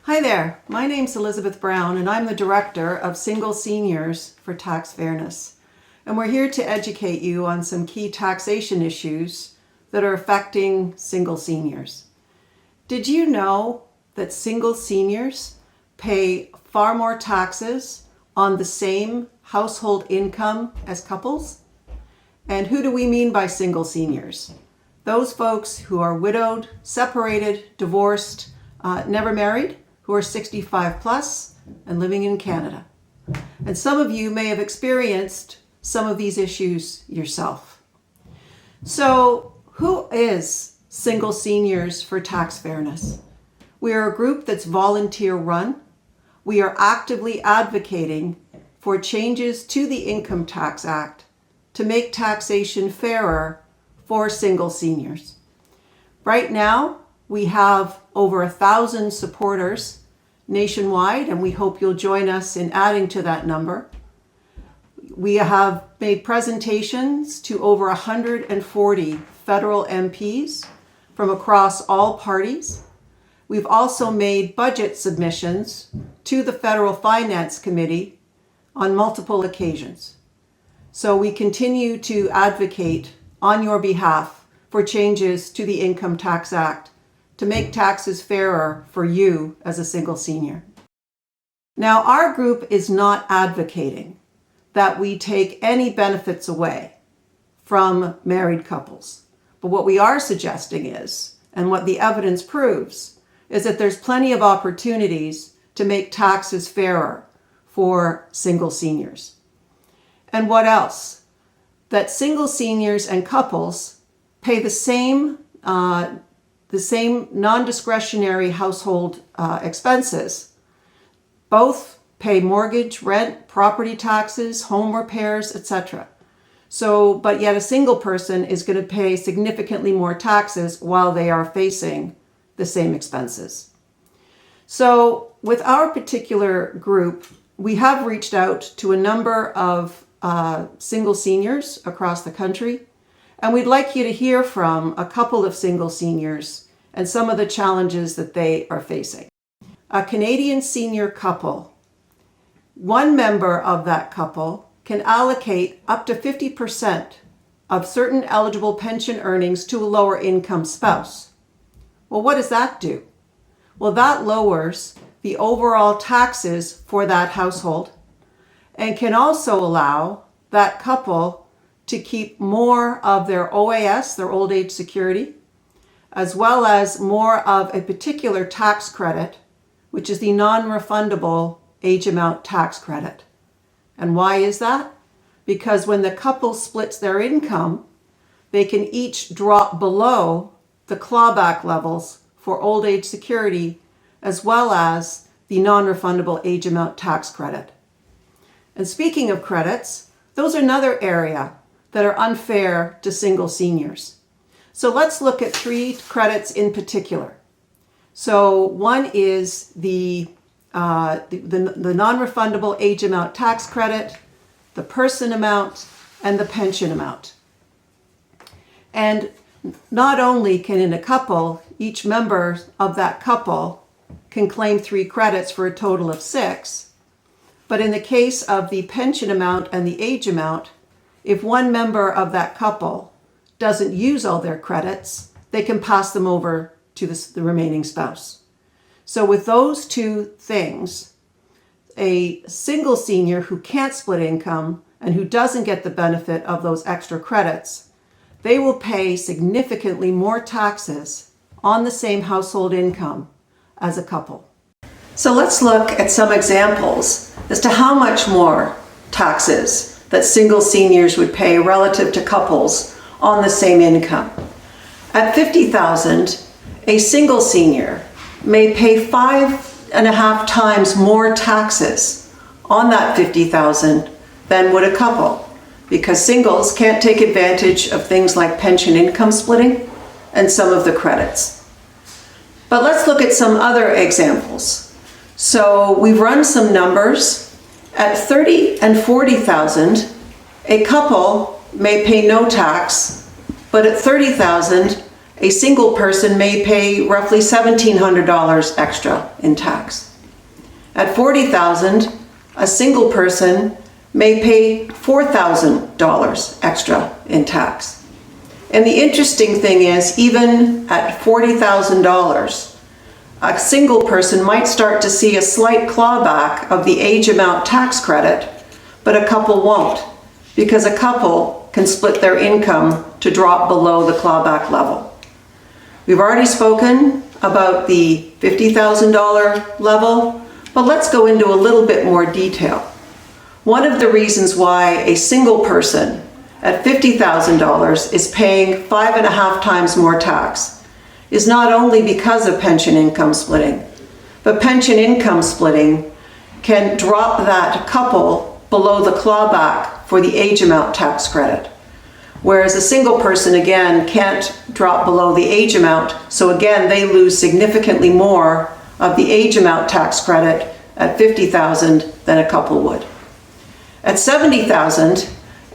Hi there, my name's Elizabeth Brown and I'm the Director of Single Seniors for Tax Fairness. And we're here to educate you on some key taxation issues that are affecting single seniors. Did you know that single seniors pay far more taxes on the same household income as couples? And who do we mean by single seniors? Those folks who are widowed, separated, divorced, never married, who are 65 plus and living in Canada. And some of you may have experienced some of these issues yourself. So who is Single Seniors for Tax Fairness? We are a group that's volunteer run. We are actively advocating for changes to the Income Tax Act to make taxation fairer for single seniors. Right now, we have over 1,000 supporters nationwide, and we hope you'll join us in adding to that number. We have made presentations to over 140 federal MPs from across all parties. We've also made budget submissions to the Federal Finance Committee on multiple occasions. So we continue to advocate on your behalf for changes to the Income Tax Act to make taxes fairer for you as a single senior. Now, our group is not advocating that we take any benefits away from married couples. But what we are suggesting is, and what the evidence proves, is that there's plenty of opportunities to make taxes fairer for single seniors. And what else? That single seniors and couples pay the same non-discretionary household expenses. Both pay mortgage, rent, property taxes, home repairs, etc. But yet a single person is going to pay significantly more taxes while they are facing the same expenses. So with our particular group, we have reached out to a number of single seniors across the country. And we'd like you to hear from a couple of single seniors and some of the challenges that they are facing. A Canadian senior couple, one member of that couple can allocate up to 50% of certain eligible pension earnings to a lower income spouse. Well, what does that do? Well, that lowers the overall taxes for that household and can also allow that couple to keep more of their OAS, their old age security, as well as more of a particular tax credit, which is the non-refundable age amount tax credit. And why is that? Because when the couple splits their income, they can each drop below the clawback levels for old age security, as well as the non-refundable age amount tax credit. And speaking of credits, those are another area that are unfair to single seniors. So let's look at 3 credits in particular. So one is the non-refundable age amount tax credit, the person amount, and the pension amount. And not only can in a couple, each member of that couple can claim 3 credits for a total of 6, but in the case of the pension amount and the age amount, if one member of that couple doesn't use all their credits, they can pass them over to the remaining spouse. So with those 2 things, a single senior who can't split income and who doesn't get the benefit of those extra credits, they will pay significantly more taxes on the same household income as a couple. So let's look at some examples as to how much more taxes that single seniors would pay relative to couples on the same income. At $50,000, a single senior may pay 5.5 times more taxes on that $50,000 than would a couple, because singles can't take advantage of things like pension income splitting and some of the credits. But let's look at some other examples. So we've run some numbers. At $30,000 and $40,000, a couple may pay no tax, but at $30,000, a single person may pay roughly $1,700 extra in tax. At $40,000, a single person may pay $4,000 extra in tax. And the interesting thing is, even at $40,000, a single person might start to see a slight clawback of the age amount tax credit, but a couple won't, because a couple can split their income to drop below the clawback level. We've already spoken about the $50,000 level, but let's go into a little bit more detail. One of the reasons why a single person at $50,000 is paying 5.5 times more tax is not only because of pension income splitting, but pension income splitting can drop that couple below the clawback for the age amount tax credit. Whereas a single person, again, can't drop below the age amount, so again, they lose significantly more of the age amount tax credit at $50,000 than a couple would. At $70,000,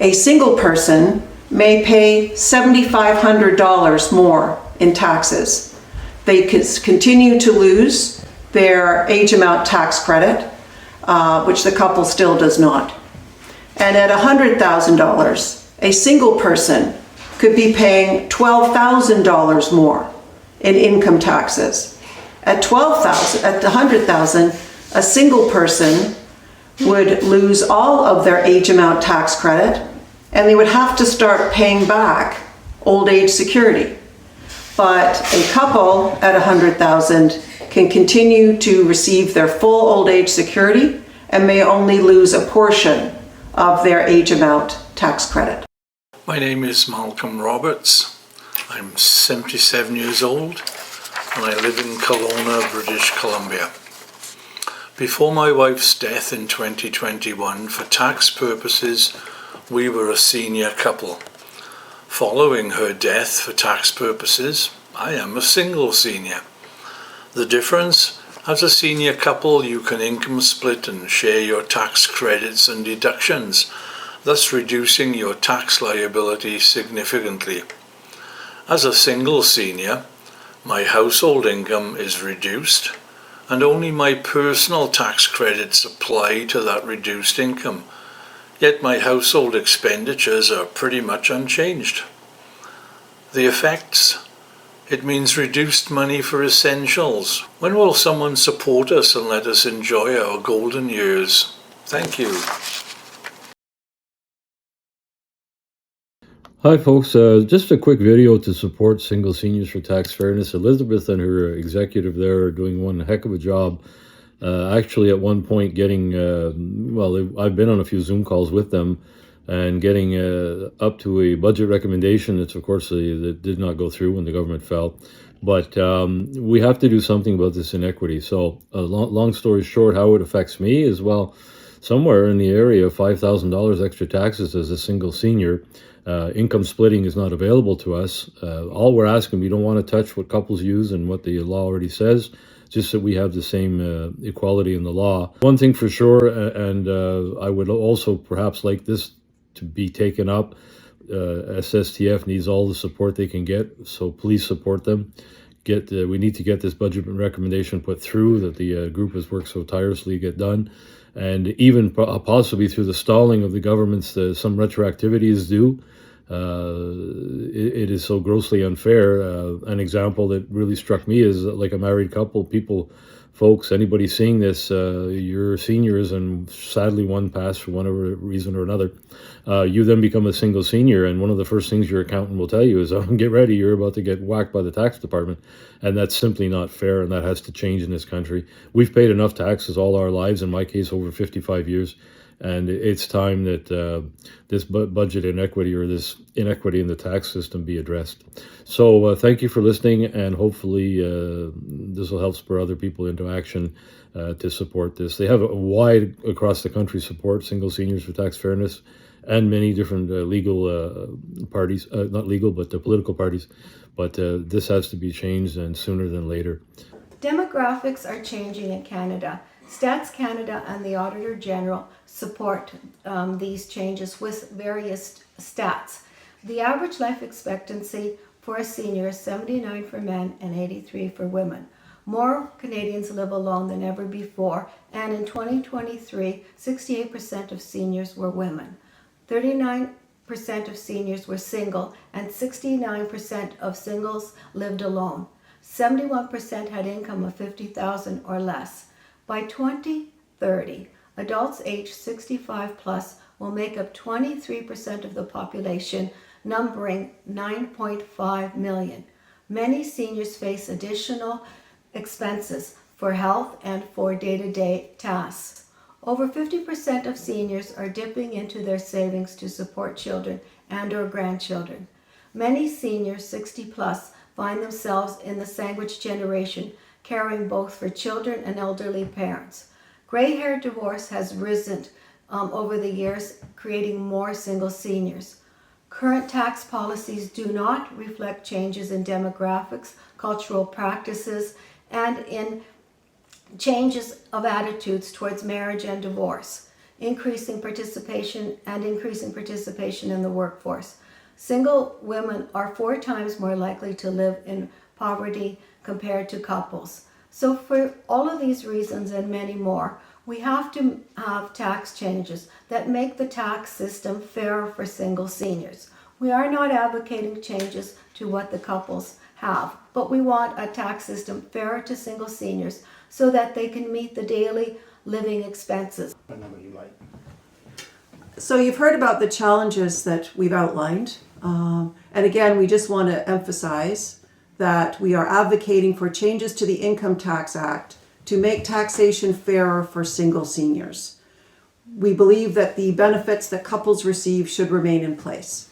a single person may pay $7,500 more in taxes. They continue to lose their age amount tax credit, which the couple still does not. And at $100,000, a single person could be paying $12,000 more in income taxes. At $100,000, a single person would lose all of their age amount tax credit, and they would have to start paying back old age security. But a couple at $100,000 can continue to receive their full old age security and may only lose a portion of their age amount tax credit. My name is Malcolm Roberts. I'm 77 years old and I live in Kelowna, British Columbia. Before my wife's death in 2021, for tax purposes, we were a senior couple. Following her death, for tax purposes, I am a single senior. The difference, as a senior couple, you can income split and share your tax credits and deductions, thus reducing your tax liability significantly. As a single senior, my household income is reduced, and only my personal tax credits apply to that reduced income, yet my household expenditures are pretty much unchanged. The effects? It means reduced money for essentials. When will someone support us and let us enjoy our golden years? Thank you. Hi folks, just a quick video to support Single Seniors for Tax Fairness. Elizabeth and her executive there are doing one heck of a job. Actually at one point getting, I've been on a few Zoom calls with them and getting up to a budget recommendation. It's of course that did not go through when the government fell. But we have to do something about this inequity. So long story short, how it affects me is, well, somewhere in the area of $5,000 extra taxes as a single senior. Income splitting is not available to us. All we're asking, we don't want to touch what couples use and what the law already says, just that we have the same equality in the law. One thing for sure, and I would also perhaps like this to be taken up, SSTF needs all the support they can get, so please support them. We need to get this budget recommendation put through that the group has worked so tirelessly to get done. And even possibly through the stalling of the government's, some retroactivity is due. It is so grossly unfair. An example that really struck me is like a married couple, folks, anybody seeing this, you're seniors and sadly one passed for whatever reason or another. You then become a single senior, and one of the first things your accountant will tell you is, get ready, you're about to get whacked by the tax department. And that's simply not fair, and that has to change in this country. We've paid enough taxes all our lives, in my case over 55 years, and it's time that this budget inequity, or this inequity in the tax system, be addressed. So thank you for listening, and hopefully this will help spur other people into action to support this. They have a wide across the country support, Single Seniors for Tax Fairness, and many different legal parties, not legal, but the political parties. But this has to be changed, and sooner than later. Demographics are changing in Canada. Stats Canada and the Auditor General support these changes with various stats. The average life expectancy for a senior is 79 for men and 83 for women. More Canadians live alone than ever before, and in 2023, 68% of seniors were women. 39% of seniors were single, and 69% of singles lived alone. 71% had income of $50,000 or less. By 2030, adults aged 65 plus will make up 23% of the population, numbering 9.5 million. Many seniors face additional expenses for health and for day-to-day tasks. Over 50% of seniors are dipping into their savings to support children and or grandchildren. Many seniors 60 plus find themselves in the sandwich generation, caring both for children and elderly parents. Gray-hair divorce has risen over the years, creating more single seniors. Current tax policies do not reflect changes in demographics, cultural practices, and in changes of attitudes towards marriage and divorce, increasing participation in the workforce. Single women are 4 times more likely to live in poverty compared to couples. So for all of these reasons and many more, we have to have tax changes that make the tax system fairer for single seniors. We are not advocating changes to what the couples have, but we want a tax system fairer to single seniors so that they can meet the daily living expenses. So you've heard about the challenges that we've outlined. And again, we just want to emphasize that we are advocating for changes to the Income Tax Act to make taxation fairer for single seniors. We believe that the benefits that couples receive should remain in place.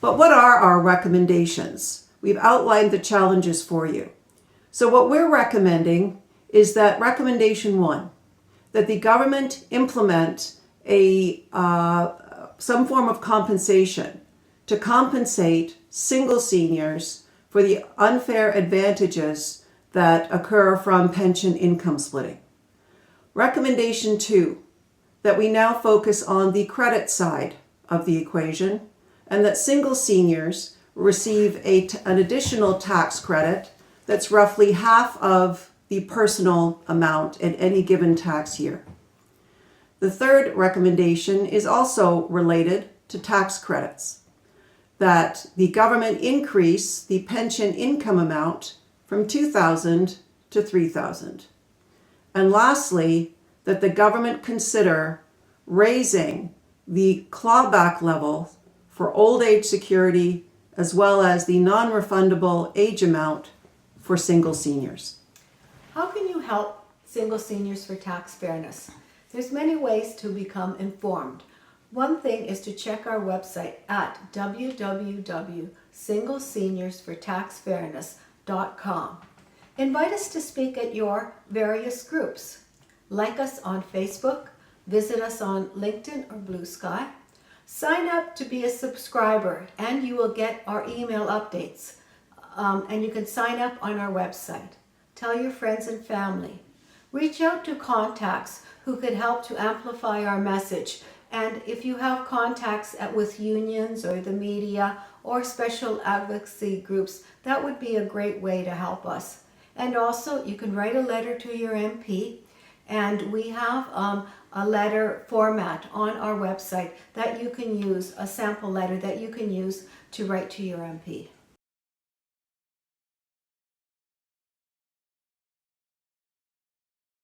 But what are our recommendations? We've outlined the challenges for you. So what we're recommending is that recommendation 1, that the government implement some form of compensation to compensate single seniors for the unfair advantages that occur from pension income splitting. Recommendation 2, that we now focus on the credit side of the equation and that single seniors receive an additional tax credit that's roughly half of the personal amount at any given tax year. The third recommendation is also related to tax credits, that the government increase the pension income amount from $2,000 to $3,000. And lastly, that the government consider raising the clawback level for old age security as well as the non-refundable age amount for single seniors. How can you help single seniors for tax fairness? There's many ways to become informed. One thing is to check our website at www.singleseniors4taxfairness.com. Invite us to speak at your various groups. Like us on Facebook, visit us on LinkedIn or Blue Sky. Sign up to be a subscriber and you will get our email updates. And you can sign up on our website. Tell your friends and family. Reach out to contacts who could help to amplify our message. And if you have contacts with unions or the media or special advocacy groups, that would be a great way to help us. And also, you can write a letter to your MP, and we have a letter format on our website that you can use, a sample letter that you can use to write to your MP.